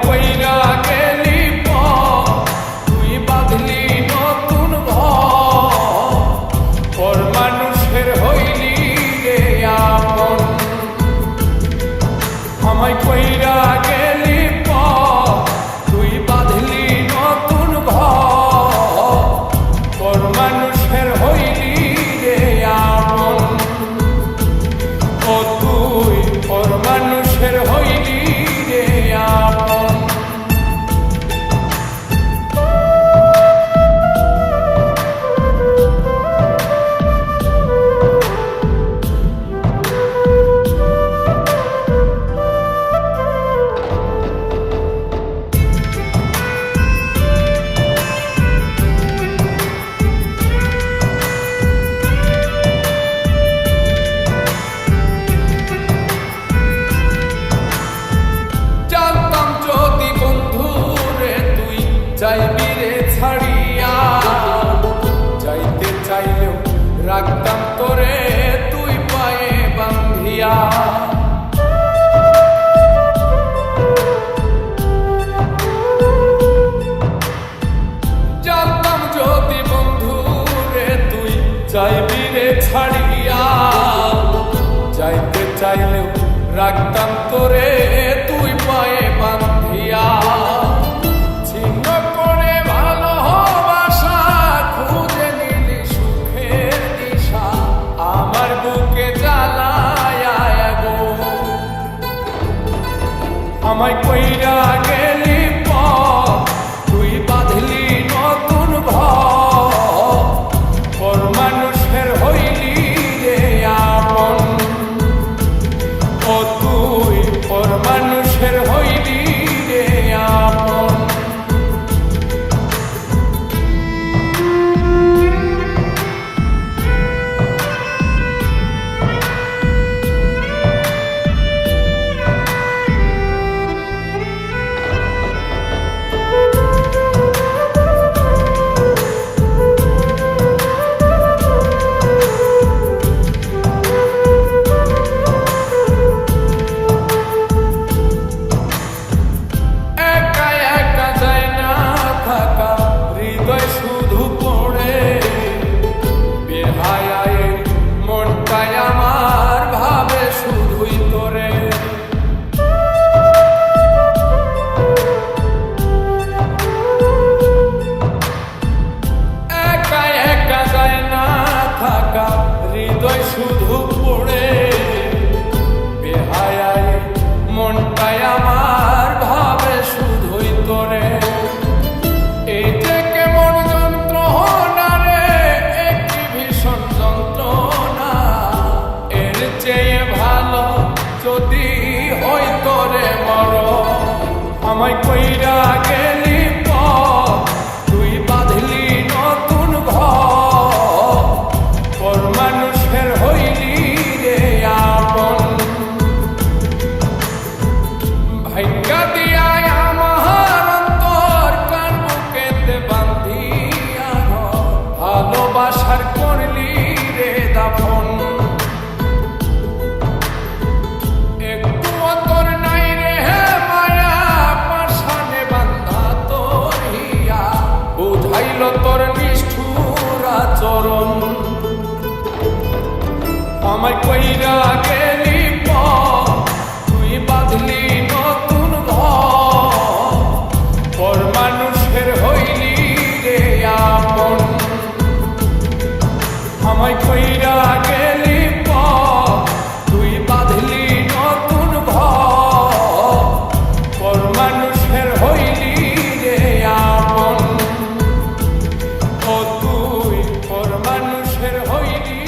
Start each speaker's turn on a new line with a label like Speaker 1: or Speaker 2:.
Speaker 1: কইরা গেলি তুই বাঁধলি নতুন ঘর, পর মানুষের হইলি রে আপন। আমায় কইরা গেলি তুই বাঁধলি নতুন ঘর, পর মানুষের হইলি রে আপন। ও তুই পর মানুষের হইলি রে আপন। যাইবি রে ছাড়িয়া, যাইতে চাইলেও রাখতাম তোরে তুই পায়ে বান্ধিয়া। জানতাম যদি বন্ধু রে তুই যাইবি রে ছাড়িয়া, যাইতে চাইলেও রাখতাম তোরে তুই পায়ে বান্ধিয়া। আমায় কইরা গেলি তুই বাঁধলি নতুন ঘর, পর মানুষের হইলি রে আপন। ও তুই পর মানুষের হইলি রে আপন। হৃদয় শুধু পড়ে বেহায়ায় মনটাই আমার ভাবে শুধুই তোরে। এই যে কেমন যন্ত্রণা রে, একটি ভীষণ যন্ত্রণা, এর চেয়ে ভালো যদি হই তোরে মর। আমায় কইরা গেলি তুই বাঁধলি নতুন ঘর, পর মানুষের হইলি রে আপন। ভাগ্যা দিয়ায় আমার অন্তর কার বুকেতে বান্ধিয়া, ভালোবাসার করলি রে দাফন। একটু অন্তর নাই রে মায়া, পাশানে বান্ধা তোর হিয়া, বুঝাইল তোর নিষ্ঠুর আচরণ। আমায় কইরা গেলি তুই বাঁধলি নতুন ঘর, পর মানুষের হইলি রে আপন। আমায় কইরা গেলি তুই বাঁধলি নতুন ঘর, পর মানুষের হইলি রে আপন। ও তুই পর মানুষের হইলি